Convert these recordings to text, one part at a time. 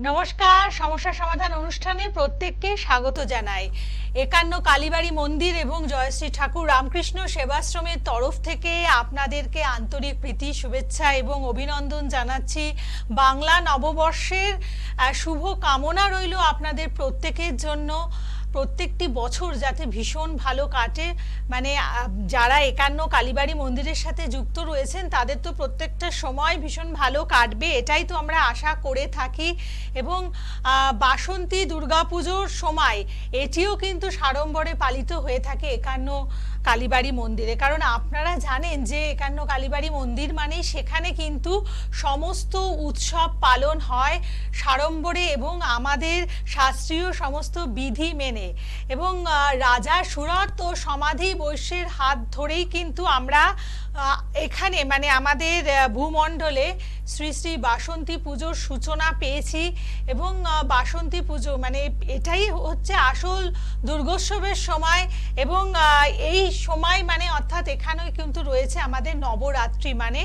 নমস্কার, সমস্যা সমাধান অনুষ্ঠানে প্রত্যেককে স্বাগত জানাই। একান্ন কালীবাড়ি মন্দির এবং জয়শ্রী ঠাকুর রামকৃষ্ণ সেবাশ্রমের তরফ থেকে আপনাদেরকে আন্তরিক প্রীতি, শুভেচ্ছা এবং অভিনন্দন জানাচ্ছি। বাংলা নববর্ষের শুভ কামনা রইল আপনাদের প্রত্যেকের জন্য। প্রত্যেকটি বছর যাতে ভীষণ ভালো কাটে, মানে যারা একান্ন কালীবাড়ি মন্দিরের সাথে যুক্ত রয়েছেন তাদের তো প্রত্যেকটা সময় ভীষণ ভালো কাটবে, এটাই তো আমরা আশা করে থাকি। এবং বাসন্তী দুর্গাপুজোর সময় এটিও কিন্তু সাড়ম্বরে পালিত হয়ে থাকে একান্ন কালীবাড়ি মন্দিরে। কারণ আপনারা জানেন যে একান্ন কালীবাড়ি মন্দির মানে সেখানে কিন্তু সমস্ত উৎসব পালন হয় সাড়ম্বরে এবং আমাদের শাস্ত্রীয় সমস্ত বিধি মেনে। এবং রাজা সুরত ও সমাধি বৈশ্যের হাত ধরেই কিন্তু আমরা এখানে মানে আমাদের ভূমণ্ডলে শ্রী শ্রী বাসন্তী পুজোর সূচনা পেয়েছি। এবং বাসন্তী পুজো মানে এটাই হচ্ছে আসল দুর্গোৎসবের সময়। এবং এই সময় মানে অর্থাৎ এখানেও কিন্তু রয়েছে আমাদের নবরাত্রি, মানে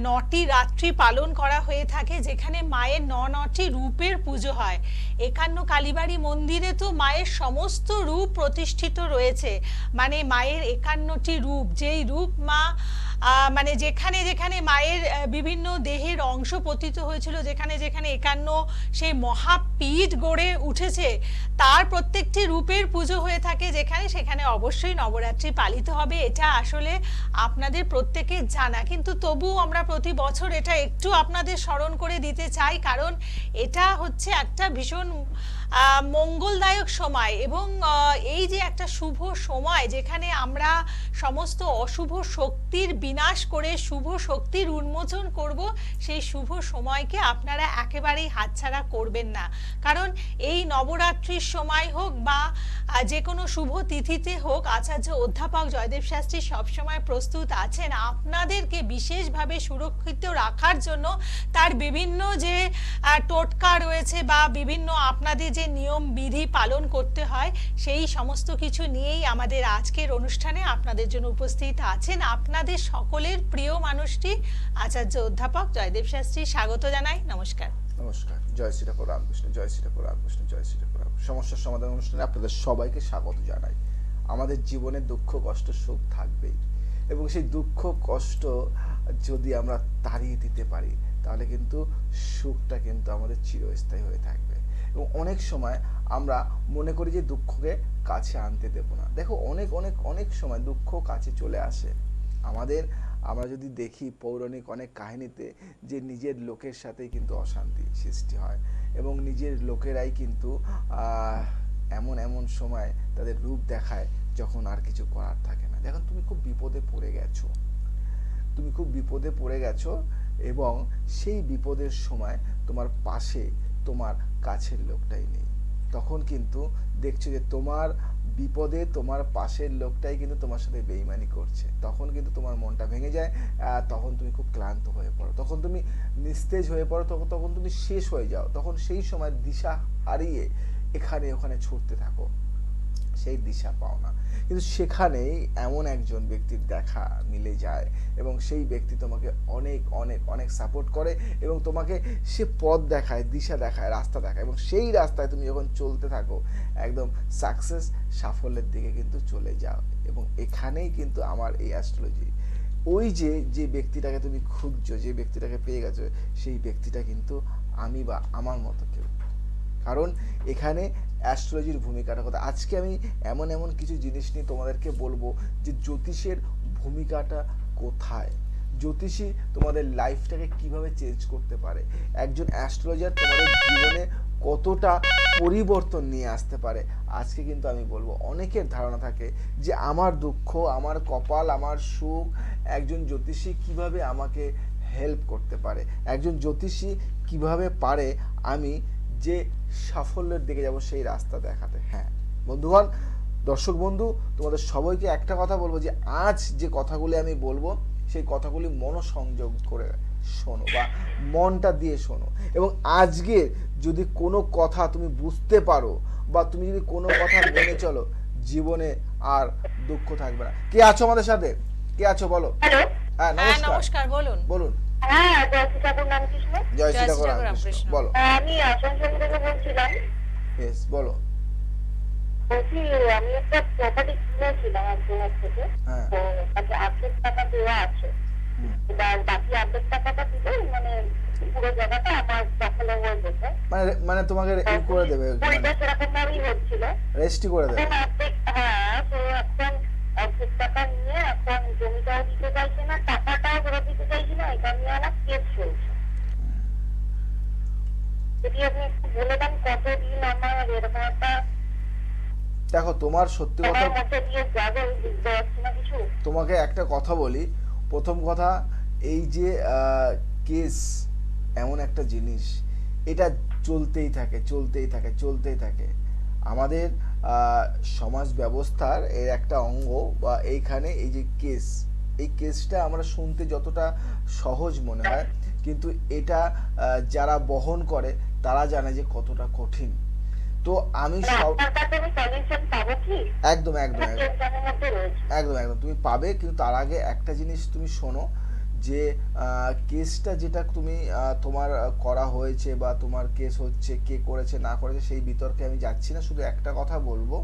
9টি রাত্রি পালন করা হয়ে থাকে, যেখানে মায়ের 9টি রূপের পুজো হয়। একান্ন কালীবাড়ি মন্দিরে তো মায়ের সমস্ত রূপ প্রতিষ্ঠিত রয়েছে, মানে মায়ের 51টি রূপ, যেই রূপ মা মানে যেখানে যেখানে মায়ের বিভিন্ন দেহের অংশ পতিত হয়েছিল, যেখানে যেখানে একান্ন সেই মহাপীঠ গড়ে উঠেছে, তার প্রত্যেকটি রূপের পুজো হয়ে থাকে, যেখানে সেখানে অবশ্যই নবরাত্রি পালিত হবে। এটা আসলে আপনাদের প্রত্যেকের জানা, কিন্তু তবুও আমরা প্রতি বছর এটা একটু আপনাদের স্মরণ করে দিতে চাই, কারণ এটা হচ্ছে একটা ভীষণ মঙ্গলদায়ক সময়। এবং এই যে একটা শুভ সময় যেখানে আমরা সমস্ত অশুভ শক্তির বিনাশ করে শুভ শক্তির উন্মোচন করব, সেই শুভ সময়কে আপনারা একেবারেই হাতছাড়া করবেন না। কারণ এই নবরাত্রির সময় হোক বা যে কোনো শুভ তিথিতে হোক, আচার্য অধ্যাপক জয়দেব শাস্ত্রী সবসময় প্রস্তুত আছেন আপনাদেরকে বিশেষভাবে সুরক্ষিত রাখার জন্য। তার বিভিন্ন যে টোটকা রয়েছে বা বিভিন্ন আপনাদের যে নিয়ম বিধি পালন করতে হয়, সেই সমস্ত কিছু নিয়েই আমাদের আজকের অনুষ্ঠানে আপনাদের জন্য উপস্থিত আছেন আপনাদের সকলের প্রিয় মানুষটি আচার্য অধ্যাপক জয়দেব শাস্ত্রী। স্বাগত জানাই। নমস্কার। নমস্কার। জয় শ্রী ঠাকুর রামকৃষ্ণ, জয় শ্রী ঠাকুর রামকৃষ্ণ, জয় শ্রী ঠাকুর রামকৃষ্ণ। সমস্যার সমাধান অনুষ্ঠানে আপনাদের সবাইকে স্বাগত জানাই। আমাদের জীবনে দুঃখ কষ্ট সুখ থাকবেই, এবং সেই দুঃখ কষ্ট যদি আমরা তাড়িয়ে দিতে পারি তাহলে কিন্তু সুখটা কিন্তু আমাদের চিরস্থায়ী হয়ে থাকবে। এবং অনেক সময় আমরা মনে করি যে দুঃখকে কাছে আনতে দেব না। দেখো, অনেক অনেক অনেক সময় দুঃখ কাছে চলে আসে আমাদের। আমরা যদি দেখি পৌরাণিক অনেক কাহিনীতে, যে নিজের লোকের সাথেই কিন্তু অশান্তি সৃষ্টি হয়, এবং নিজের লোকেরাই কিন্তু এমন এমন সময় তাদের রূপ দেখায় যখন আর কিছু করার থাকে না। দেখুন, তুমি খুব বিপদে পড়ে গেছো, তুমি খুব বিপদে পড়ে গেছো, এবং সেই বিপদের সময় তোমার পাশে তোমার কাছের লোকটাই নেই। তখন কিন্তু দেখছো যে তোমার বিপদে তোমার পাশের লোকটাই কিন্তু তোমার সাথে বেইমানি করছে। তখন কিন্তু তোমার মনটা ভেঙে যায়, তখন তুমি খুব ক্লান্ত হয়ে পড়ো, তখন তুমি নিস্তেজ হয়ে পড়ো, তখন তুমি শেষ হয়ে যাও। তখন সেই সময় দিশা হারিয়ে এখানে ওখানে ছুটতে থাকো, সেই দিশা পাও না। কিন্তু সেখানেই এমন একজন ব্যক্তির দেখা মিলে যায়, এবং সেই ব্যক্তি তোমাকে অনেক অনেক অনেক সাপোর্ট করে, এবং তোমাকে সে পথ দেখায়, দিশা দেখায়, রাস্তা দেখায়, এবং সেই রাস্তায় তুমি যখন চলতে থাকো একদম সাকসেস, সাফল্যের দিকে কিন্তু চলে যাও। এবং এখানেই কিন্তু আমার এই অ্যাস্ট্রোলজি, ওই যে যে ব্যক্তিটাকে তুমি খুঁজছো, যে ব্যক্তিটাকে পেয়ে গেছো, সেই ব্যক্তিটা কিন্তু আমি বা আমার মতো কেউ। কারণ এখানে অ্যাস্ট্রোলজির ভূমিকাটা কথা। আজকে আমি এমন এমন কিছু জিনিস নিয়ে তোমাদেরকে বলবো যে জ্যোতিষের ভূমিকাটা কোথায়, জ্যোতিষী তোমাদের লাইফটাকে কিভাবে চেঞ্জ করতে পারে, একজন অ্যাস্ট্রোলজার তোমাদের জীবনে কতটা পরিবর্তন নিয়ে আসতে পারে। আজকে কিন্তু আমি বলবো, অনেকের ধারণা থাকে যে আমার দুঃখ, আমার কপাল, আমার সুখ একজন জ্যোতিষী কিভাবে আমাকে হেল্প করতে পারে, একজন জ্যোতিষী কিভাবে পারে আমি যে সাফল্যের দিকে যাব সেই রাস্তা দেখাতে। হ্যাঁ বন্ধুগণ, দর্শক বন্ধু, তোমাদের সবাইকে একটা কথা বলবো যে আজ যে কথাগুলি আমি বলবো সেই কথাগুলি মনোসংযোগ করে শোনো, বা মনটা দিয়ে শোনো। এবং আজকে যদি কোনো কথা তুমি বুঝতে পারো, বা তুমি যদি কোনো কথা মেনে চলো, জীবনে আর দুঃখ থাকবে না। কে আছো আমাদের সাথে? কে আছো বলো? হ্যালো। হ্যাঁ, নমস্কার। নমস্কার, বলুন। বলুন। হ্যাঁ, জয়শ্রী ঠাকুর রামকৃষ্ণ। জয় শ্রী জয় শ্রী ঠাকুর ঠাকুর রামকৃষ্ণ। রামকৃষ্ণ। বলো। আমি আসানসোল থেকে বলছিলাম। ইয়েস, বলো। বলছি, আমি একটা প্রপার্টি কিনেছিলাম একজনের থেকে। হ্যাঁ। তো তাকে 8 টাকা দেওয়া আছে। হুম। এবার বাকি 8 টাকাটা দিলে মানে পুরো জায়গাটা আমার দখলে হয়ে যেত। মানে মানে তোমাকে ই করে দেবে, মানে বইটা সেরকম ভাবেই হচ্ছিল। রেজিস্ট্রি করে দেবে। এখন হ্যাঁ, তো এখন 8 টাকা নিয়ে এখন জমিটাও দিতে চাইছে না, টাকাটাও ফেরত দিতে চাইছে না, এটা নিয়ে আমার কেস চলছে। যদি আপনি একটু বলে দেন কতদিন আমার এরকম একটা দেখো, তোমার সত্যি কথা, সময়ের মধ্যে দিয়ে যাবে, আমি বুঝতে পারছি না কিছু। তোমাকে একটা কথা বলি। প্রথম কথা, এই যে কেস এমন একটা জিনিস, এটা চলতেই থাকে চলতেই থাকে চলতেই থাকে। আমাদের সমাজ ব্যবস্থার এর একটা অঙ্গ, বা এইখানে এই যে কেস, এই কেসটা আমরা শুনতে যতটা সহজ মনে হয়, কিন্তু এটা যারা বহন করে তারা জানে যে কতটা কঠিন। তো আমি মানে সব আপনার কাছে আমি সলিউশন পাবো কি? একদম একদম একদম টেনশনের মধ্যে রয়েছে। একদম একদম তুমি পাবে, কিন্তু তার আগে একটা জিনিস তুমি শোনো, যে কেসটা যেটা তুমি তোমার করা হয়েছে বা তোমার কেস হচ্ছে, কে করেছে না করেছে সেই বিতর্কে আমি যাচ্ছি না। শুধু একটা কথা বলবো,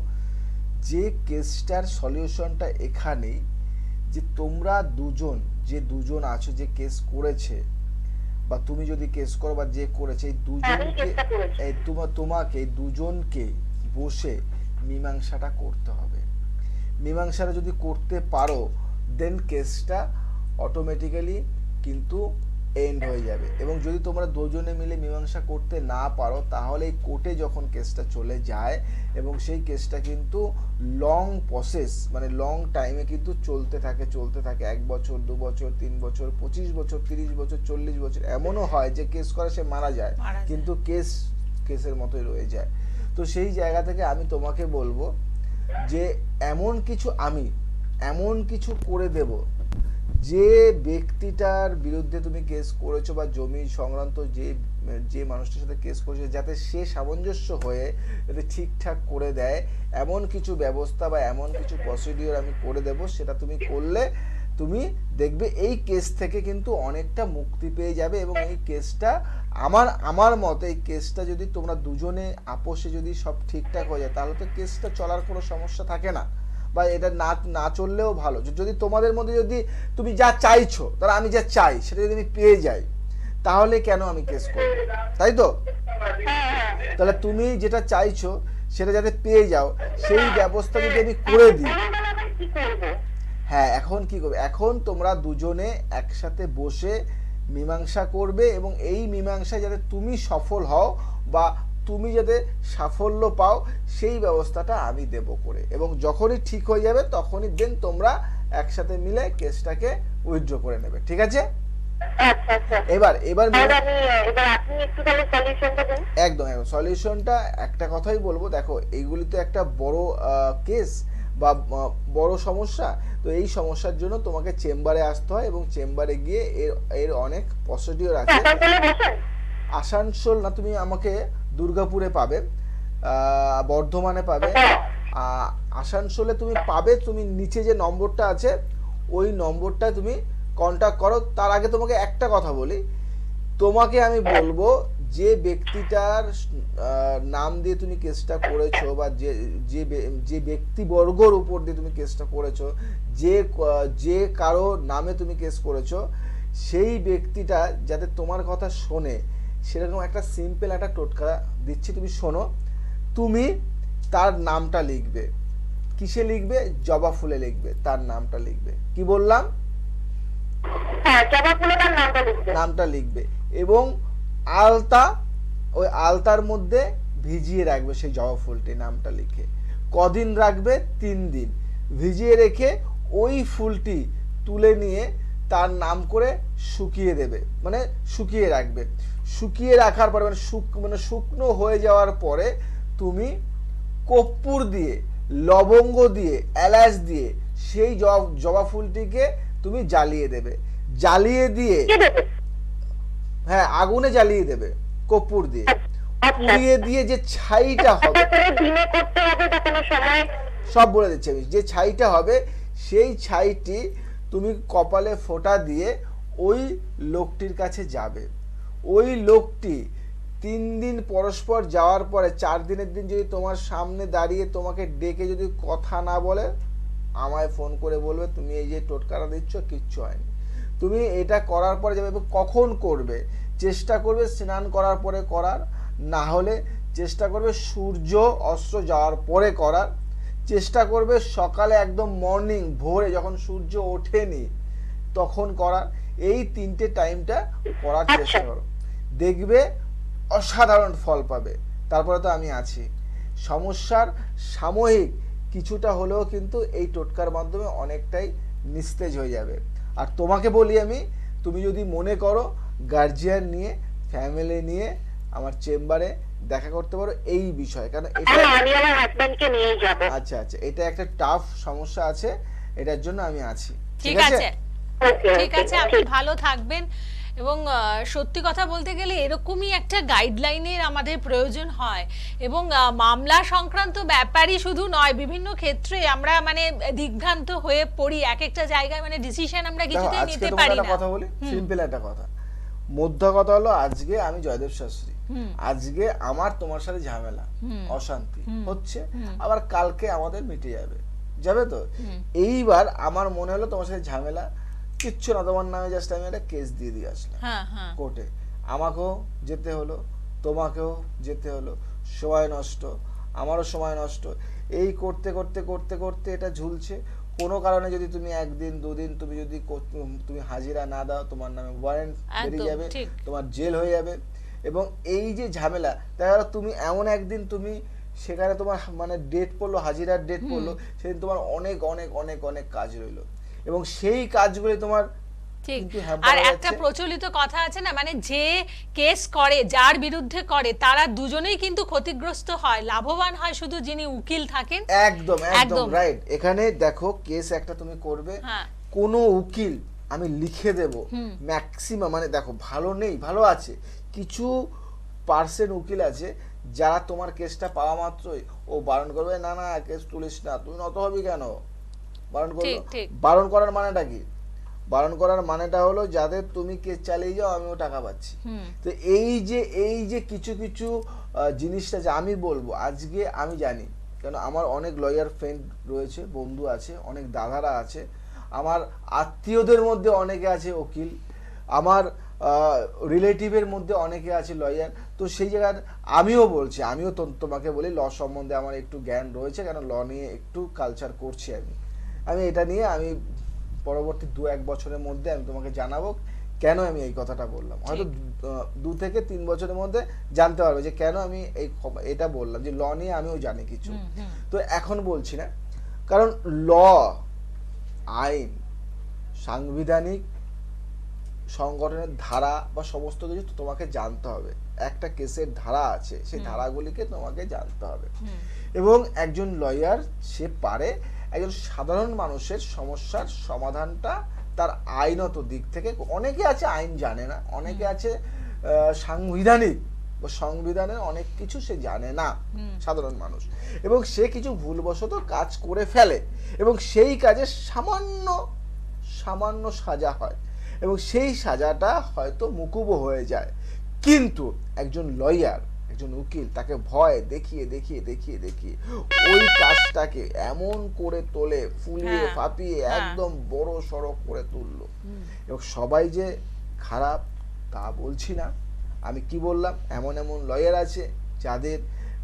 যে কেসটার সলিউশনটা এখানেই, যে তোমরা দুজন, যে দুজন আছো যে কেস করেছে, বা তুমি যদি কেস করো বা যে করেছে, এই আমি দুজনকে, চেষ্টা করেছি। এই তোমাকে এই দুজনকে বসে মীমাংসাটা করতে হবে। মীমাংসাটা যদি করতে পারো, দেন কেসটা অটোমেটিক্যালি কিন্তু এন্ড হয়ে যাবে। এবং যদি তোমরা দুজনে মিলে মীমাংসা করতে না পারো, তাহলে এই কোর্টে যখন কেসটা চলে যায়, এবং সেই কেসটা কিন্তু লং প্রসেস, মানে লং টাইমে কিন্তু চলতে থাকে 1 বছর, 2 বছর, 3 বছর, 25 বছর, 30 বছর, 40 বছর, এমনও হয় যে কেস করে সে মারা যায়, কিন্তু কেসের মতোই রয়ে যায়। তো সেই জায়গা থেকে আমি তোমাকে বলবো যে এমন কিছু করে দেব, যে ব্যক্তিটার বিরুদ্ধে তুমি কেস করেছো বা জমি সংক্রান্ত যে যে মানুষটার সাথে কেস করেছো, যাতে সে সামঞ্জস্য হয়ে যাতে ঠিকঠাক করে দেয়, এমন কিছু ব্যবস্থা বা এমন কিছু প্রসিডিওর আমি করে দেব। সেটা তুমি করলে তুমি দেখবে এই কেস থেকে কিন্তু অনেকটা মুক্তি পেয়ে যাবে। এবং এই কেসটা আমার মতে, এই কেসটা যদি তোমরা দুজনে আপোষে যদি সব ঠিকঠাক হয়ে যায়, তাহলে তো কেসটা চলার কোনো সমস্যা থাকে না, বা এটা না চললেও ভালো। যদি তোমাদের মধ্যে যদি তুমি যা চাইছো, তাহলে আমি যা চাই সেটা যদি আমি পেয়ে যাই, তাহলে কেন আমি কেস করব, তাই তো? তাহলে তুমি যেটা চাইছো সেটা যাতে পেয়ে যাও, সেই ব্যবস্থা যদি আমি করে দিই। কি করবো? হ্যাঁ, এখন কি করবে? এখন তোমরা দুজনে একসাথে বসে মীমাংসা করবে, এবং এই মীমাংসায় যাতে তুমি সফল হও বা তুমি যাতে সাফল্য পাও, সেই ব্যবস্থাটা আমি দেব করে। এবং যখনই ঠিক হয়ে যাবে, তখনই দেন তোমরা একসাথে মিলে কেসটাকে উইথড্র করে নেবে। ঠিক আছে? আচ্ছা আচ্ছা। এবার এবার আপনি একটু তাহলে সলিউশনটা দেন। একদম একদম সলিউশনটা একটা কথাই বলবো। দেখো, এইগুলি তো একটা বড় কেস বা বড় সমস্যা। তো এই সমস্যার জন্য তোমাকে চেম্বারে আসতে হয়, এবং চেম্বারে গিয়ে এর অনেক প্রসিডিওর আছে। আসানসোল না, তুমি আমাকে দুর্গাপুরে পাবে, বর্ধমানে পাবে, আসানসোলে তুমি পাবে। তুমি নিচে যে নম্বরটা আছে, ওই নম্বরটায় তুমি কন্ট্যাক্ট করো। তার আগে তোমাকে একটা কথা বলি, তোমাকে আমি বলবো, যে ব্যক্তিটার নাম দিয়ে তুমি কেসটা করেছো, বা যে ব্যক্তিবর্গর উপর দিয়ে তুমি কেসটা করেছো, যে কারো নামে তুমি কেস করেছো, সেই ব্যক্তিটা যাতে তোমার কথা শোনে, সেরকম একটা সিম্পল একটা টোটকা দিচ্ছি, তুমি শোনো। তুমি তার নামটা লিখবে। কিসে লিখবে? জবা ফুলে লিখবে, তার নামটা লিখবে। কি বললাম? নামটা লিখবে, এবং আলতা, ওই আলতার মধ্যে ভিজিয়ে রাখবে সেই জবা ফুলটি, নামটা লিখে। কদিন রাখবে? 3 দিন ভিজিয়ে রেখে ওই ফুলটি তুলে নিয়ে তার নাম করে শুকিয়ে দেবে, মানে শুকিয়ে রাখবে। শুকিয়ে রাখার পরে মানে শুকনো হয়ে যাওয়ার পরে তুমি কর্পূর দিয়ে, লবঙ্গ দিয়ে, এলাচ দিয়ে সেই জবা ফুলটিকে তুমি জ্বালিয়ে দেবে। জ্বালিয়ে দিয়ে, হ্যাঁ, আগুনে জ্বালিয়ে দেবে কর্পূর দিয়ে। পুড়িয়ে দিয়ে যে ছাইটা হবে, সব বলে দিচ্ছি আমি, যে ছাইটা হবে, সেই ছাইটি তুমি কপালে ফোঁটা দিয়ে ওই লোকটির কাছে যাবে। ওই লোকটি 3 দিন পরস্পর যাওয়ার পরে 4 দিনের দিন যদি তোমার সামনে দাঁড়িয়ে তোমাকে ডেকে যদি কথা না বলে, আমায় ফোন করে বলবে তুমি এই যে টোটকাটা দিচ্ছ কিচ্ছু হয়নি। তুমি এটা করার পরে যাবে, কখন করবে, চেষ্টা করবে স্নান করার পরে করার, না হলে চেষ্টা করবে সূর্য অস্ত যাওয়ার পরে করার, চেষ্টা করবে সকালে একদম মর্নিং ভোরে যখন সূর্য ওঠেনি তখন করার। এই 3টে টাইমটা করার চেষ্টা করো, দেখবে অসাধারণ ফল পাবে। তারপরে তো আমি আছি, সমস্যার সাময়িক কিছুটা হলেও কিন্তু এই টোটকার মাধ্যমে অনেকটাই নিস্তেজ হয়ে যাবে। আর তোমাকে বলি আমি, তুমি যদি মনে করো গার্জিয়ান নিয়ে ফ্যামিলি নিয়ে আমার চেম্বারে দেখা করতে পারো এই বিষয়ে, কারণ এটা আমি আমার হাজবেন্ডকে নিয়ে যাব। আচ্ছা আচ্ছা, এটা একটা টাফ সমস্যা আছে, এটার জন্য আমি আছি। ঠিক আছে, ঠিক আছে, আপনি ভালো থাকবেন। এবং সত্যি কথা বলতে গেলে এরকমই একটা গাইডলাইনের আমাদের প্রয়োজন হয়। এবং মামলা সংক্রান্ত ব্যাপারই শুধু নয়, বিভিন্ন ক্ষেত্রে আমরা মানে দিগ্ভ্রান্ত হয়ে পড়ি, এক একটা জায়গায় মানে ডিসিশন আমরা কিছুতেই নিতে পারি না। কথা বলি, সিম্পল একটা কথা, মধ্য কথা হলো, আজকে আমি জয়দেব শাস্ত্রী, আজকে আমার তোমার সাথে ঝামেলা অশান্তি হচ্ছে, আবার কালকে আমাদের মিটে যাবে, যাবে তো। এইবার আমার মনে হলো তোমার সাথে ঝামেলা কিচ্ছু না, তোমার নামে জাস্ট আমি একটা কেস দিয়ে দিয়ে আসলাম কোর্টে, আমাকেও যেতে হলো, তোমাকেও যেতে হলো, সময় নষ্ট, আমারও সময় নষ্ট, এই করতে করতে করতে করতে এটা ঝুলছে। কোনো কারণে যদি তুমি 1 দিন 2 দিন তুমি যদি তুমি হাজিরা না দাও, তোমার নামে ওয়ারেন্ট বেরিয়ে যাবে, তোমার জেল হয়ে যাবে। এবং এই যে ঝামেলা, দেখা গেল তুমি এমন একদিন তুমি সেখানে তোমার মানে ডেট পড়লো, হাজিরার ডেট পড়লো, সেদিন তোমার অনেক অনেক অনেক অনেক কাজ রইলো, এবং সেই কাজগুলি তোমার ঠিক। আর একটা প্রচলিত কথা আছে না, মানে যে কেস করে, যার বিরুদ্ধে করে, তারা দুজনেই কিন্তু ক্ষতিগ্রস্ত হয়, লাভবান হয় শুধু যিনি উকিল থাকেন। একদম একদম রাইট। এখানে দেখো কেস একটা তুমি করবে, কোন উকিল আমি লিখে দেব ম্যাক্সিমাম, মানে দেখো ভালো নেই, ভালো আছে, কিছু পার্সেন্ট উকিল আছে যারা তোমার কেসটা পাওয়া মাত্রই ও বারণ করবে, না না কেস তুলিস না, তুই নত হবি কেন, বারণ করলো। বারণ করার মানেটা কি? বারণ করার মানেটা হলো যাদের তুমি কেস চালিয়ে যাও আমিও টাকা পাচ্ছি। তো এই যে কিছু কিছু জিনিসটা যে আমি বলবো, আজকে আমি জানি, কেন আমার অনেক লয়ার ফ্রেন্ড রয়েছে, বন্ধু আছে, অনেক দাদারা আছে, আমার আত্মীয়দের মধ্যে অনেকে আছে উকিল, আমার রিলেটিভের মধ্যে অনেকে আছে লয়ার। তো সেই জায়গায় আমিও বলছি, আমিও তোমাকে বলি, ল সম্বন্ধে আমার একটু জ্ঞান রয়েছে, কেন ল নিয়ে একটু কালচার করছি আমি এটা নিয়ে আমি পরবর্তী 2-1 বছরের মধ্যে আমি তোমাকে জানাবো কেন আমি এই কথাটা বললাম। হয়তো 2 থেকে 3 বছরের মধ্যে জানতে পারবে যে কেন আমি এটা বললাম, যে ল নিয়ে আমিও জানি কিছু। তো এখন বলছি না, কারণ ল, আইন, সাংবিধানিক সংগঠনের ধারা বা সমস্ত কিছু তোমাকে জানতে হবে। একটা কেসের ধারা আছে, সেই ধারাগুলিকে তোমাকে জানতে হবে। এবং একজন লয়ার সে পারে একজন সাধারণ মানুষের সমস্যার সমাধানটা তার আইনত দিক থেকে, অনেকে আছে আইন জানে না, অনেকে আছে সাংবিধানিক বা সংবিধানের অনেক কিছু সে জানে না সাধারণ মানুষ, এবং সে কিছু ভুলবশত কাজ করে ফেলে, এবং সেই কাজে সামান্য সামান্য সাজা হয়, এবং সেই সাজাটা হয়তো মুকুবও হয়ে যায়। কিন্তু একজন লয়ার, একজন উকিল, তাকে ভয় দেখিয়ে দেখিয়ে দেখিয়ে দেখিয়ে ওই কাজটাকে এমন করে তোলে, ফুলিয়ে ফাঁপিয়ে একদম বড় সড়ক করে তুললো। এবং সবাই যে খারাপ তা বলছি না, আমি কি বললাম, এমন এমন লয়ার আছে যাদের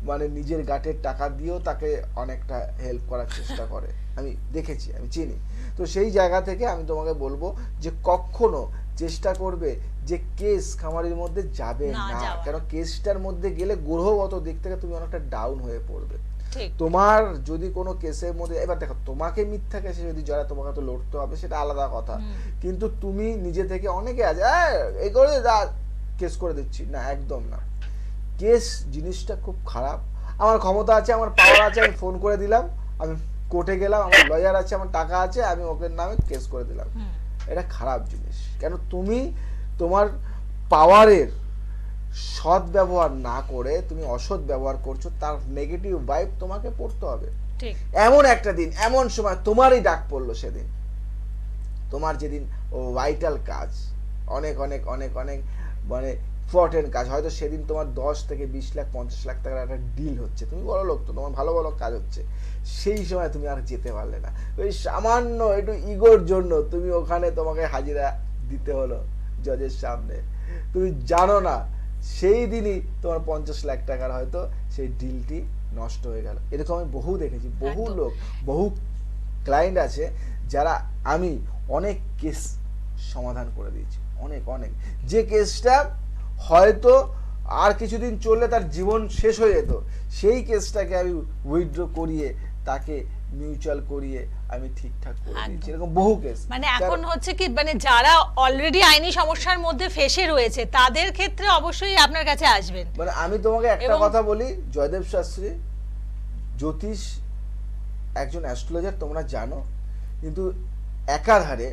মানে নিজের গাটের টাকা দিয়েও তাকে অনেকটা হেল্প করার চেষ্টা করে, আমি দেখেছি, আমি চিনি। তো সেই জায়গা থেকে আমি তোমাকে বলবো যে কখনো চেষ্টা করবে যে কেস খামারির মধ্যে যাবে না, কারণ কেসটার মধ্যে গেলে গ্রহগত দিক থেকে তুমি অনেকটা ডাউন হয়ে পড়বে। তোমার যদি কোনো কেসের মধ্যে, এবার দেখো তোমাকে মিথ্যা কেসে যদি যারা তোমাকে তো লড়তে হবে সেটা আলাদা কথা, কিন্তু তুমি নিজে থেকে, অনেকে আছে এই করে কেস করে দিচ্ছি, না একদম না। কেস জিনিসটা খুব খারাপ। আমার ক্ষমতা আছে, আমার পাওয়ার আছে, আমি ফোন করে দিলাম, আমি কোর্টে গেলাম, আমার লয়ার আছে, আমার টাকা আছে, আমি ওকে নামে কেস করে দিলাম, এটা খারাপ জিনিস। কেন তুমি তোমার পাওয়ারের সৎ ব্যবহার না করে তুমি অসৎ ব্যবহার করছো, তার নেগেটিভ ভাইব তোমাকে পড়তে হবে। এমন একটা দিন, এমন সময় তোমারই ডাক পড়লো, সেদিন তোমার যেদিন ভাইটাল কাজ, অনেক অনেক অনেক অনেক মানে ইম্পর্টেন্ট কাজ, হয়তো সেদিন তোমার 10 থেকে 20 লাখ 50 লাখ টাকার একটা ডিল হচ্ছে, তুমি বড় লোক, তো তোমার ভালো ভালো কাজ হচ্ছে, সেই সময় তুমি আর যেতে পারলে না, ওই সামান্য একটু ইগোর জন্য তুমি ওখানে তোমাকে হাজিরা দিতে হলো জজের সামনে। তুমি জানো না সেই দিনই তোমার 50 লাখ টাকার হয়তো সেই ডিলটি নষ্ট হয়ে গেল। এরকম আমি বহু দেখেছি, বহু একদম। লোক, বহু ক্লায়েন্ট আছে যারা আমি অনেক কেস সমাধান করে দিয়েছি, অনেক অনেক, যে কেসটা হয়তো আর কিছুদিন চললে তার জীবন শেষ হয়ে যেত, সেই কেসটাকে আমি উইথড্র করিয়ে তাকে মিউচুয়াল করিয়ে আমি ঠিকঠাক করে দিয়েছি, একদম। এরকম বহু কেস। মানে এখন হচ্ছে কি, মানে যারা অলরেডি আইনি সমস্যার মধ্যে ফেসে রয়েছে তাদের ক্ষেত্রে অবশ্যই আপনার কাছে আসবেন। মানে আমি তোমাকে একটা এবং- কথা বলি, জয়দেব শাস্ত্রী জ্যোতিষ একজন অ্যাস্ট্রোলজার তোমরা জানো, কিন্তু একাধারে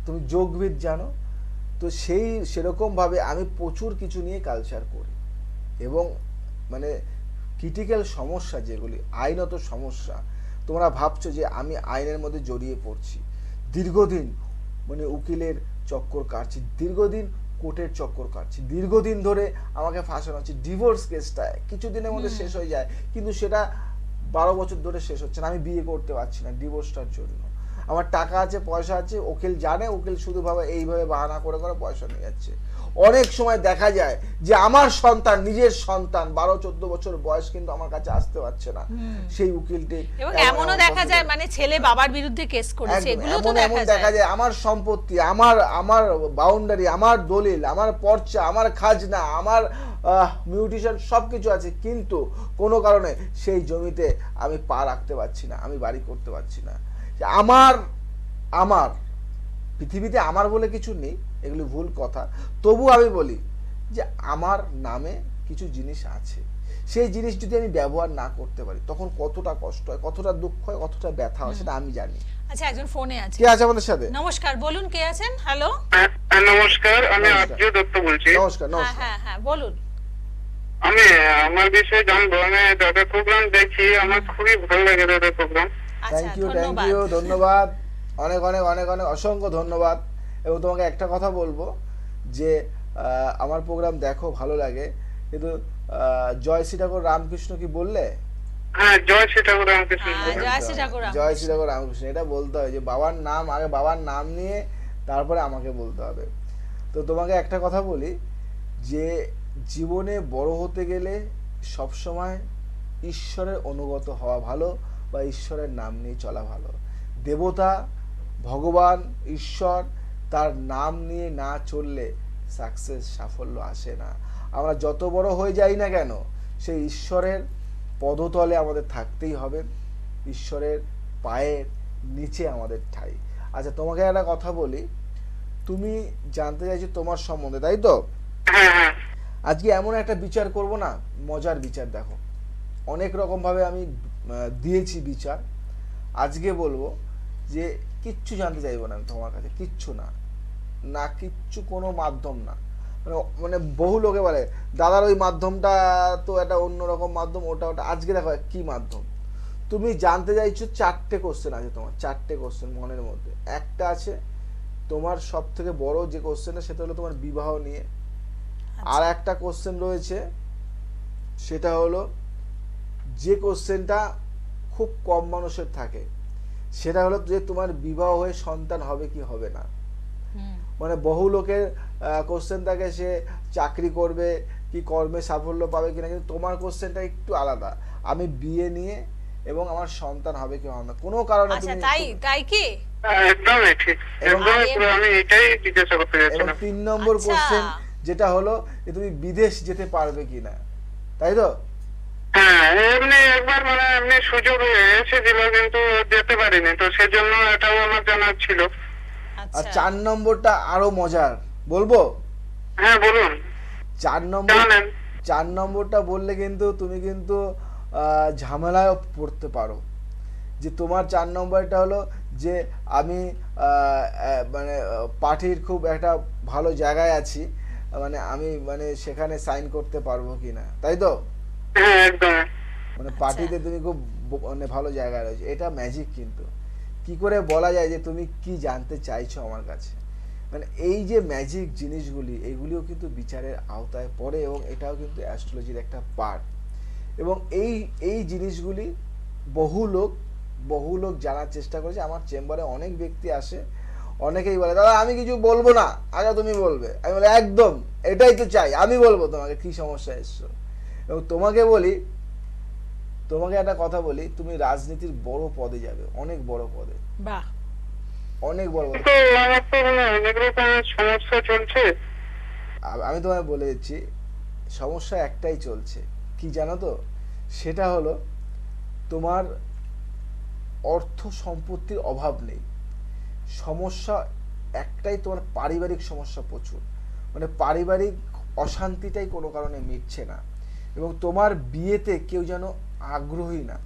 তুমি যোগবিদ জানো, তো সেরকম ভাবে আমি প্রচুর কিছু নিয়ে কালচার করি, এবং মানে ক্রিটিক্যাল সমস্যা যেগুলি আইনত সমস্যা, তোমরা ভাবছো যে আমি আইনের মধ্যে জড়িয়ে পড়ছি, দীর্ঘদিন মানে উকিলের চক্কর কাটছি, দীর্ঘদিন কোর্টের চক্কর কাটছি, দীর্ঘদিন ধরে আমাকে ফাঁসানো হচ্ছে, ডিভোর্স কেসটা কিছুদিনের মধ্যে শেষ হয়ে যায়, কিন্তু সেটা 12 বছর ধরে শেষ হচ্ছে না, আমি বিয়ে করতে পারছি না ডিভোর্সটার জন্য। আমার টাকা আছে, পয়সা আছে, উকিল জানে, উকিল শুধু ভাবে এইভাবে বাহানা করে করে পয়সা নিয়ে যাচ্ছে। অনেক সময় দেখা যায় যে আমার সন্তান, নিজের সন্তান 12-14 বছর বয়স, কিন্তু আমার কাছে আসতে পারছে না, সেই উকিলটি এবং এমন এমনও এমন দেখা কথা যায় বলে। মানে ছেলে বাবার বিরুদ্ধে কেস করেছে, একদম, এগুলো তো এমন এমন দেখা দেখা যায়। যায় আমার সম্পত্তি, আমার আমার বাউন্ডারি, আমার দলিল, আমার পর্চা, আমার খাজনা, আমার মিউটেশন সবকিছু আছে, কিন্তু কোনো কারণে সেই জমিতে আমি পা রাখতে পারছি না, আমি বাড়ি করতে পারছি না। আমার আমার পৃথিবীতে আমার বলে কিছু নেই, এগুলি ভুল কথা, তবু আমি বলি যে আমার নামে কিছু জিনিস আছে, সেই জিনিস যদি আমি ব্যবহার না করতে পারি তখন কতটা কষ্ট হয়, কতটা দুঃখ হয়, কতটা ব্যথা হয়, সেটা আমি জানি। আচ্ছা, একজন ফোনে আছে। কে আছে আমাদের সাথে? নমস্কার, বলুন কে আছেন? হ্যালো। নমস্কার, আমি নমস্কার। আর্য দত্ত বলছি। নমস্কার হ্যাঁ নমস্কার। হ্যাঁ হ্যাঁ, বলুন। আমি আমার বিষয়ে জানবো। আমি দাদার প্রোগ্রাম দেখি, আমার খুবই ভালো লাগে দাদার প্রোগ্রাম। আচ্ছা, থ্যাংক ইউ ধন্যবাদ। ধন্যবাদ, অনেক অনেক অনেক অনেক অসংখ্য ধন্যবাদ। এবং তোমাকে একটা কথা বলবো যে আমার প্রোগ্রাম দেখো, ভালো লাগে, কিন্তু জয় শ্রী ঠাকুর রামকৃষ্ণ কি বললে? হ্যাঁ, জয় শ্রী ঠাকুর রামকৃষ্ণ। হ্যাঁ, জয় শ্রী ঠাকুর রামকৃষ্ণ। জয় শ্রী ঠাকুর রামকৃষ্ণ, এটা বলতে হয় যে বাবার নাম আগে, বাবার নাম নিয়ে তারপরে আমাকে বলতে হবে। তো তোমাকে একটা কথা বলি যে জীবনে বড় হতে গেলে সবসময় ঈশ্বরের অনুগত হওয়া ভালো, বা ঈশ্বরের নাম নিয়ে চলা ভালো। দেবতা, ভগবান, ঈশ্বর, তার নাম নিয়ে না চললে সাকসেস, সাফল্য আসে না। আমরা যত বড় হয়ে যাই না কেন, সেই ঈশ্বরের পদতলে আমাদের থাকতেই হবে, ঈশ্বরের পায়ের নিচে আমাদের ঠাঁই। আচ্ছা, তোমাকে একটা কথা বলি, তুমি জানতে চাইছো তোমার সম্বন্ধে, তাই তো? হ্যাঁ হ্যাঁ। আজকে এমন একটা বিচার করব না, মজার বিচার। দেখো, অনেক রকম ভাবে আমি দিয়েছি বিচার, আজকে বলবো যে কিচ্ছু জানতে চাইবো না আমি তোমার কাছে, কিচ্ছু না, না কিচ্ছু, কোনো মাধ্যম না। মানে মানে বহু লোকে বলে দাদার ওই মাধ্যমটা তো একটা অন্যরকম মাধ্যম, ওটা ওটা। আজকে দেখো কি মাধ্যম, তুমি জানতে চাইছো, 4টে কোশ্চেন আছে তোমার, 4টে কোশ্চেন মনের মধ্যে। একটা আছে তোমার সব থেকে বড় যে কোশ্চেনটা, সেটা হলো তোমার বিবাহ নিয়ে। আর একটা কোশ্চেন রয়েছে, সেটা হলো যে কোশ্চেনটা খুব কম মানুষের থাকে, সেটা হলো যে তোমার বিবাহ হয়ে সন্তান হবে কি হবে না। মানে বহু লোকের কোশ্চেন থাকে সে চাকরি করবে কি, কর্মে সাফল্য পাবে কিনা, কিন্তু তোমার কোশ্চেনটা একটু আলাদা, আমি বিয়ে নিয়ে এবং আমার সন্তান হবে কি হবে না। কোনো কারণে আচ্ছা, তুমি, তাই তাই কি? একদমই ঠিক, একদমই পুরো। আমি এটাই জিজ্ঞাসা করতে এবং যাচ্ছিলাম। 3 নম্বর আচ্ছা। কোশ্চেন যেটা হলো যে তুমি বিদেশ যেতে পারবে কিনা, তাই তো? হ্যাঁ, এমনি একবার মানে এমনি সুযোগ এসেছিল, কিন্তু যেতে পারিনি, তো সেজন্য এটাও আমার জানার ছিল। আর আচ্ছা, 4 নম্বরটা আরো মজার, বলবো? হ্যাঁ বলুন। 4 জানেন। নম্বরটা বললে কিন্তু তুমি কিন্তু ঝামেলায় পড়তে পারো। যে তোমার 4 নম্বরটা হলো যে আমি মানে পার্টির খুব একটা ভালো জায়গায় আছি, মানে আমি মানে সেখানে সাইন করতে পারবো কিনা, তাই তো? হ্যাঁ একদম। মানে পার্টিতে তুমি খুব মানে ভালো জায়গায় রয়েছে, এটা ম্যাজিক। কিন্তু কি করে বলা যায় যে তুমি কি জানতে চাইছো আমার কাছে? মানে এই যে ম্যাজিক জিনিসগুলি, এগুলিও কিন্তু বিচারের আওতায় পড়ে এবং এটাও কিন্তু অ্যাস্ট্রোলজির একটা পার্ট। এবং এই জিনিসগুলি বহু লোক জানার চেষ্টা করেছে। আমার চেম্বারে অনেক ব্যক্তি আসে, অনেকেই বলে দাদা আমি কিছু বলবো না, আগে তুমি বলবে। আমি বলি একদম, এটাই তো চাই, আমি বলবো তোমাকে কি সমস্যা এসছো। এবং তোমাকে একটা কথা বলি, তুমি রাজনীতির বড় পদে যাবে, অনেক বড় পদে, বাহ, অনেক বড় পদে। তো আমার তো অনেক রকমের সমস্যা চলছে। আমি তোমায় বলে দিচ্ছি, সমস্যা একটাই চলছে, কি জানো তো? সেটা হলো তোমার অর্থ সম্পত্তির অভাব নেই, সমস্যা একটাই, তোমার পারিবারিক সমস্যা প্রচুর। মানে পারিবারিক অশান্তিটাই কোনো কারণে মিটছে না এবং তোমার বিয়েতে কেউ যেন আগ্রহী না।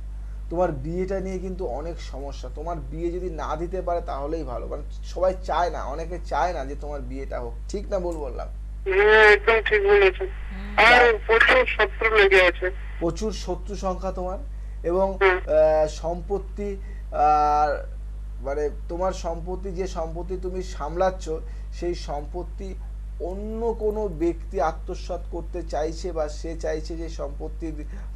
তোমার বিয়েটা নিয়ে কিন্তু অনেক সমস্যা। তোমার বিয়ে যদি না দিতে পারে তাহলেই ভালো, কারণ সবাই চায় না, অনেকে চায় না যে তোমার বিয়েটা হোক। ঠিক না ভুল বললাম? হ্যাঁ একদম ঠিক বলেছেন। আর প্রচুর শত্রু লেগে আছে, প্রচুর শত্রু সংখ্যা তোমার। এবং সম্পত্তি, মানে তোমার সম্পত্তি, যে সম্পত্তি তুমি সামলাচ্ছ, সেই সম্পত্তি অন্য কোনো ব্যক্তি আত্মসাৎ করতে চাইছে, বা সে চাইছে যে সম্পত্তি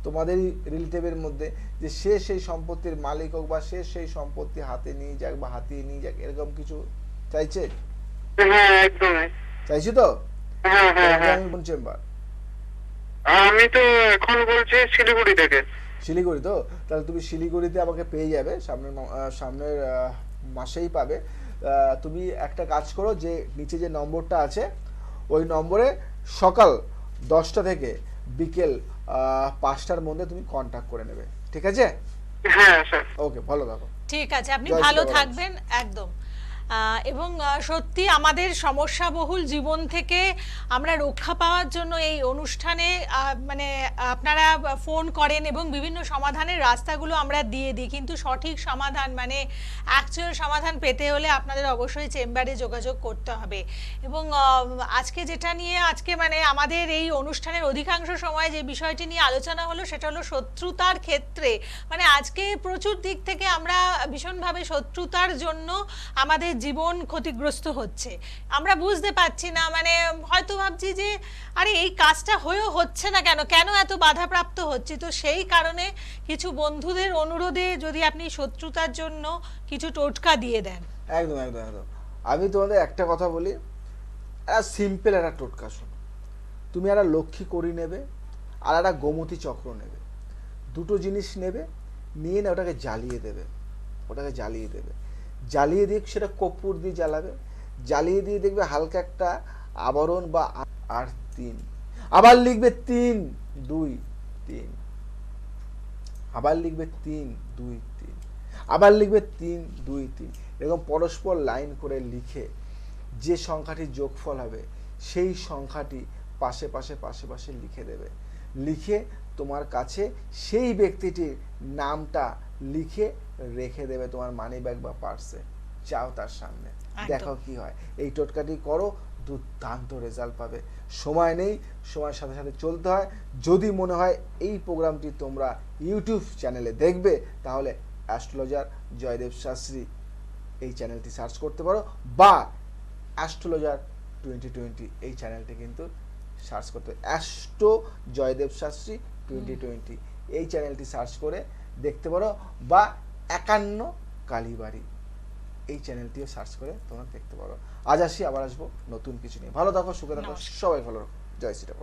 তোমাদেরই রিলেটিভের মধ্যে, যে সে সেই সম্পত্তির মালিক হোক, বা সে সেই সম্পত্তি হাতে নিয়ে যাক বা হাতিয়ে নিয়ে যাক, এরকম কিছু চাইছে। হ্যাঁ একদম চাইছি তো? হ্যাঁ হ্যাঁ হ্যাঁ। আমি কোন চেম্বার? আমি তো এখন বলছি শিলিগুড়ি থেকে। শিলিগুড়ি তো? তাহলে তুমি শিলিগুড়িতে আমাকে পেয়ে যাবে, সামনের মাসেই পাবে। তুমি একটা কাজ করো, যে নিচে যে নম্বরটা আছে ওই নম্বরে সকাল 10টা থেকে বিকেল 5টার মধ্যে তুমি কন্ট্যাক্ট করে নেবে, ঠিক আছে? হ্যাঁ স্যার। ওকে, ভালো থাকো। ঠিক আছে, আপনি জয় ভালো শ্রী রাম। থাকবেন একদম। এবং সত্যি আমাদের সমস্যাবহুল জীবন থেকে আমরা রক্ষা পাওয়ার জন্য এই অনুষ্ঠানে মানে আপনারা ফোন করেন এবং বিভিন্ন সমাধানের রাস্তাগুলো আমরা দিয়ে দিই, কিন্তু সঠিক সমাধান মানে অ্যাকচুয়াল সমাধান পেতে হলে আপনাদের অবশ্যই চেম্বারে যোগাযোগ করতে হবে। এবং আজকে যেটা নিয়ে মানে আমাদের এই অনুষ্ঠানের অধিকাংশ সময় যে বিষয়টি নিয়ে আলোচনা হলো সেটা হলো শত্রুতার ক্ষেত্রে। মানে আজকে প্রচুর দিক থেকে আমরা ভীষণভাবে শত্রুতার জন্য আমাদের জীবন ক্ষতিগ্রস্ত হচ্ছে, আমরা বুঝতে পারছি না। মানে হয়তো ভাবছি যে আরে এই কাজটা হয়েও হচ্ছে না কেন, কেন এত বাধাপ্রাপ্ত হচ্ছে। তো সেই কারণে কিছু বন্ধুদের অনুরোধে যদি আপনি শত্রুতার জন্য কিছু টোটকা দিয়ে দেন। একদম একদম একদম। আমি তোমাদের একটা কথা বলি, সিম্পল একটা টোটকা শোনো। তুমি একটা লক্ষ্মী করি নেবে আর একটা গোমতী চক্র নেবে, দুটো জিনিস নেবে, নিয়ে না ওটাকে জ্বালিয়ে দেবে, জ্বালিয়ে দিয়ে সেটা কর্পূর দিয়ে জ্বালাবে, জ্বালিয়ে দিয়ে দেখবে হালকা একটা আবরণ বা আর 3, আবার লিখবে 3 2 3, আবার লিখবে 3 2 3, আবার লিখবে 3 2 3, এরকম পরস্পর লাইন করে লিখে যে সংখ্যাটির যোগফল হবে সেই সংখ্যাটি পাশে পাশে লিখে দেবে। লিখে তোমার কাছে সেই ব্যক্তিটির নামটা লিখে রেখে দেবে তোমার মানি ব্যাগ বা পার্সে, যাও তার সামনে, দেখো কি হয়। এই টোটকাটি করো, দুর্দান্ত রেজাল্ট পাবে। সময় নেই, সময়ের সাথে সাথে চলতে হয়। যদি মনে হয় এই প্রোগ্রামটি তোমরা ইউটিউব চ্যানেলে দেখবে, তাহলে অ্যাস্ট্রোলজার জয়দেব শাস্ত্রী এই চ্যানেলটি সার্চ করতে পারো, বা অ্যাস্ট্রোলজার 2020 এই চ্যানেলটি কিন্তু সার্চ করতে হবে। অ্যাস্ট্রো জয়দেব শাস্ত্রী 2020 এই চ্যানেলটি সার্চ করে দেখতে পারো, বা 51 কালীবাড়ি এই চ্যানেলটিও সার্চ করে তোমরা দেখতে পারো। আজ আসি, আবার আসবো নতুন কিছু নিয়ে। ভালো থাকো, সুখে থাকো, সবাই ভালো রাখো। জয় শ্রীরাম।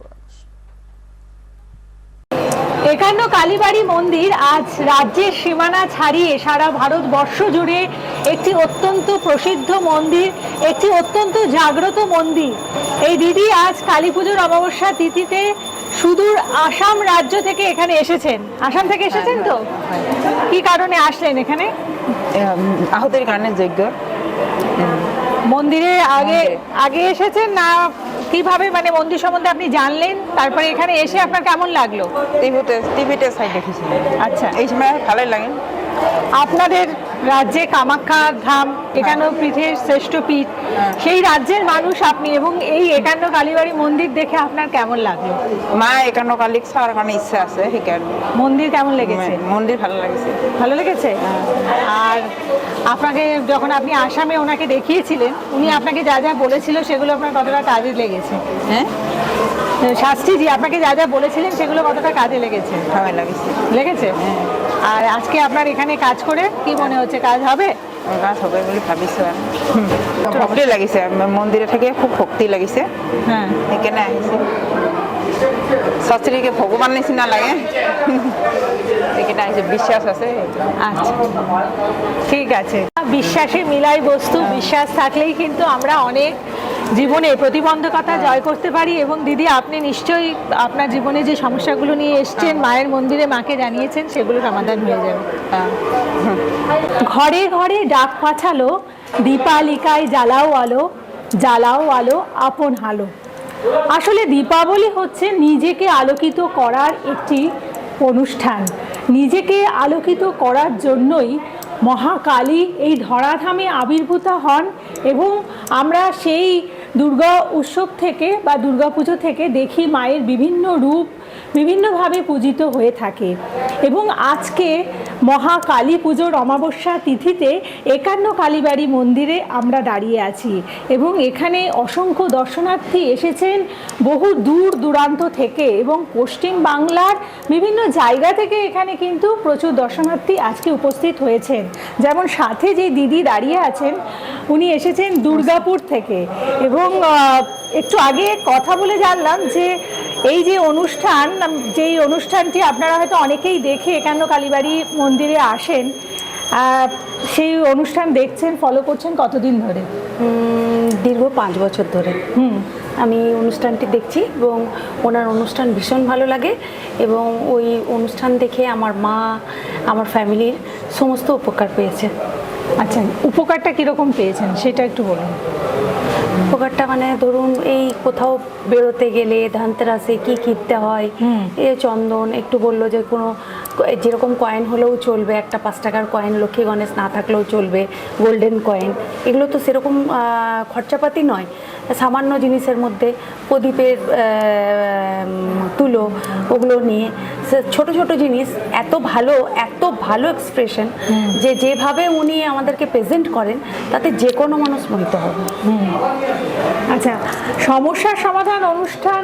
51 কালীবাড়ি মন্দির আজ রাজ্যের সীমানা ছাড়িয়ে সারা ভারতবর্ষ জুড়ে একটি অত্যন্ত প্রসিদ্ধ মন্দির, একটি অত্যন্ত জাগ্রত মন্দির। এই দিদি আজ কালী পুজোর অমাবস্যা তিথিতে সুদূর আসাম রাজ্য থেকে এখানে এসেছেন। আসাম থেকে এসেছেন তো? কি কারণে আসলেন এখানে? আহুতির কারণে যজ্ঞ। মন্দিরে আগে এসেছেন না কিভাবে, মানে মন্দির সম্বন্ধে আপনি জানলেন, তারপরে এখানে এসে আপনার কেমন লাগলো? টিভিতে সাইড দেখেছিলাম। আচ্ছা, এই সময় ভালোই লাগে। আপনাদের রাজ্যে কামাখ্যা ধাম একান্ন পীঠের শ্রেষ্ঠ পীঠ, সেই রাজ্যের মানুষ আপনি, এবং এই একান্ন কালীবাড়ি মন্দির দেখে আপনার কেমন লাগলো? মা একান্ন কালিক ছাড়ার কারণে ইচ্ছা আছে সেখানে। মন্দির কেমন লেগেছে? মন্দির ভালো লাগছে। ভালো লেগেছে। আর আপনাকে যখন আপনি আসামে ওনাকে দেখিয়েছিলেন, উনি আপনাকে যা যা বলেছিল সেগুলো আপনার কতটা কাজে লেগেছে? হ্যাঁ, শাস্ত্রীজি আপনাকে যা যা বলেছিলেন সেগুলো কতটা কাজে লেগেছে? ভালো লাগছে। লেগেছে। আর আজকে আপনার এখানে কাজ করে কি মনে হচ্ছে, কাজ হবে? কাজ হবে বলে ভাবিছো। ভক্তি লাগিছে, মন্দিরে থেকে খুব ভক্তি লাগিছে, হ্যাঁ, এখানে আহিছে। শাস্ত্রীকে ভগবান নিচিনা লাগে, এখানে আহিছে, বিশ্বাস আছে। আচ্ছা, ঠিক আছে। বিশ্বাসে মিলাই বস্তু, বিশ্বাস থাকলেই কিন্তু আমরা অনেক জীবনে প্রতিবন্ধকতা জয় করতে পারি। এবং দিদি, আপনি নিশ্চয়ই আপনার জীবনে যে সমস্যাগুলো নিয়ে এসছেন, মায়ের মন্দিরে মাকে জানিয়েছেন, সেগুলো সমাধান হয়ে যাবে। ঘরে ঘরে ডাক পাঠালো, দীপালিকায় জ্বালাও আলো, জ্বালাও আলো আপন হালো। আসলে দীপাবলি হচ্ছে নিজেকে আলোকিত করার একটি অনুষ্ঠান। নিজেকে আলোকিত করার জন্যই মহাকালী এই ধরাধামে আবির্ভূত হন, এবং আমরা সেই দুর্গা উৎসব থেকে বা দুর্গাপুজো থেকে দেখি মায়ের বিভিন্ন রূপ বিভিন্নভাবে পূজিত হয়ে থাকে। এবং আজকে মহাকালী পুজোর অমাবস্যা তিথিতে একান্ন কালীবাড়ি মন্দিরে আমরা দাঁড়িয়ে আছি, এবং এখানে অসংখ্য দর্শনার্থী এসেছেন বহু দূর দূরান্ত থেকে, এবং পশ্চিম বাংলার বিভিন্ন জায়গা থেকে এখানে কিন্তু প্রচুর দর্শনার্থী আজকে উপস্থিত হয়েছেন। যেমন সাথে যে দিদি দাঁড়িয়ে আছেন, উনি এসেছেন দুর্গাপুর থেকে। এবং একটু আগে কথা বলে জানলাম যে এই যে অনুষ্ঠান, যেই অনুষ্ঠানটি আপনারা হয়তো অনেকেই দেখে একান্ন কালীবাড়ি মন্দিরে আসেন, সেই অনুষ্ঠান দেখছেন, ফলো করছেন কতদিন ধরে? দীর্ঘ 5 বছর ধরে আমি অনুষ্ঠানটি দেখছি, এবং ওনার অনুষ্ঠান ভীষণ ভালো লাগে। এবং ওই অনুষ্ঠান দেখে আমার মা, আমার ফ্যামিলির সমস্ত উপকার পেয়েছে। আচ্ছা, উপকারটা কীরকম পেয়েছেন সেটা একটু বলুন। উপকারটা মানে ধরুন, এই কোথাও বেরোতে গেলে ধানতেরাসে কি কিনতে হয়, এ চন্দন একটু বললো যে কোনো যেরকম কয়েন হলেও চলবে, একটা 5 টাকার কয়েন লক্ষ্মী গণেশ না থাকলেও চলবে, গোল্ডেন কয়েন, এগুলো তো সেরকম খরচাপাতি নয়, সামান্য জিনিসের মধ্যে প্রদীপের তুলো, ওগুলো নিয়ে ছোট ছোট জিনিস, এত ভালো এক্সপ্রেশন, যে যেভাবে উনি আমাদেরকে প্রেজেন্ট করেন তাতে যে কোনো মানুষ মোহিত হবে। আচ্ছা, সমস্যার সমাধান অনুষ্ঠান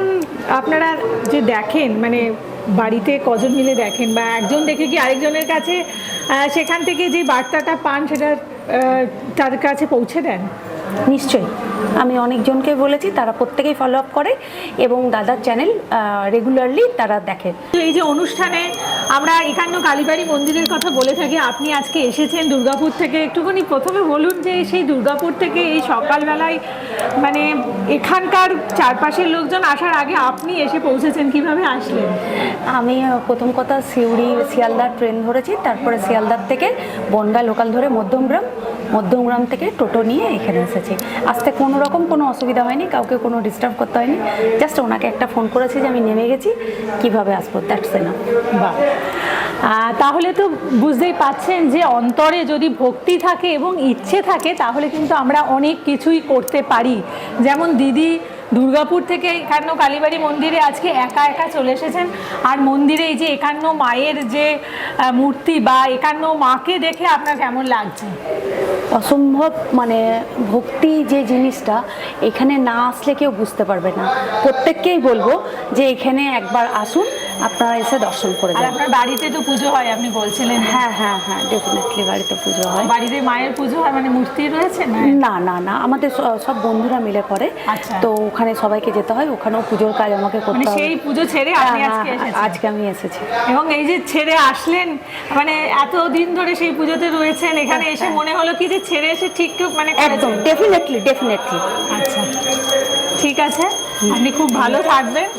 আপনারা যে দেখেন, মানে বাড়িতে কজন মিলে দেখেন, বা একজন দেখে কি আরেকজনের কাছে সেখান থেকে যে বার্তাটা পান সেটা তার কাছে পৌঁছে দেন? নিশ্চয়ই, আমি অনেকজনকে বলেছি, তারা প্রত্যেকেই ফলো আপ করে, এবং দাদার চ্যানেল রেগুলারলি তারা দেখে। এই যে অনুষ্ঠানে আমরা একান্ন কালীবাড়ি মন্দিরের কথা বলে থাকি, আপনি আজকে এসেছেন দুর্গাপুর থেকে, একটুখানি প্রথমে বলুন যে সেই দুর্গাপুর থেকে এই সকালবেলায়, মানে এখানকার চারপাশের লোকজন আসার আগে আপনি এসে পৌঁছেছেন, কিভাবে আসলেন? আমি প্রথম কথা শিয়ালদার ট্রেন ধরেছি, তারপরে শিয়ালদার থেকে বনগা লোকাল ধরে মধ্যমগ্রাম থেকে টোটো নিয়ে এখানে এসেছি। আসতে কোনো রকম কোনো অসুবিধা হয়নি, কাউকে কোনো ডিস্টার্ব করতে হয়নি, জাস্ট ওনাকে একটা ফোন করেছি যে আমি নেমে গেছি, কিভাবে আসবো, দ্যাটস এনাফ। বাহ, তাহলে তো বুঝতেই পাচ্ছেন যে অন্তরে যদি ভক্তি থাকে এবং ইচ্ছে থাকে, তাহলে কিন্তু আমরা অনেক কিছুই করতে পারি। যেমন দিদি দুর্গাপুর থেকে একান্ন কালীবাড়ি মন্দিরে আজকে একা একা চলে এসেছেন, আর মন্দিরে এই যে একান্ন মায়ের যে মূর্তি বা একান্ন মাকে দেখে আপনার কেমন লাগছে? অসম্ভব, মানে ভক্তি যে জিনিসটা এখানে না আসলে কেউ বুঝতে পারবে না। প্রত্যেককেই বলবো যে এখানে একবার আসুন, আপনারা এসে দর্শন করে আর যান। আপনার বাড়িতে তো পুজো হয় আপনি বলছিলেন। হ্যাঁ, ডেফিনেটলি বাড়িতে পুজো হয়। বাড়িতে মায়ের পুজো হয়, মানে মূর্তি রয়েছে? না, আমাদের সব বন্ধুরা মিলে করে। আচ্ছা। তো ওখানে সবাইকে যেতে হয়, ওখানেও পুজোর কাজ আমাকে করতে হবে। সেই পুজো ছেড়ে আপনি আজকে এসেছেন? আজকে আমি এসেছি। এবং এই যে ছেড়ে আসলেন, মানে এতদিন ধরে সেই পুজোতে রয়েছেন, এখানে এসে মনে হলো কি যে ছেড়ে এসে ঠিক মানে একদম ডেফিনেটলি। আচ্ছা, ঠিক আছে, আপনি খুব ভালো থাকবেন।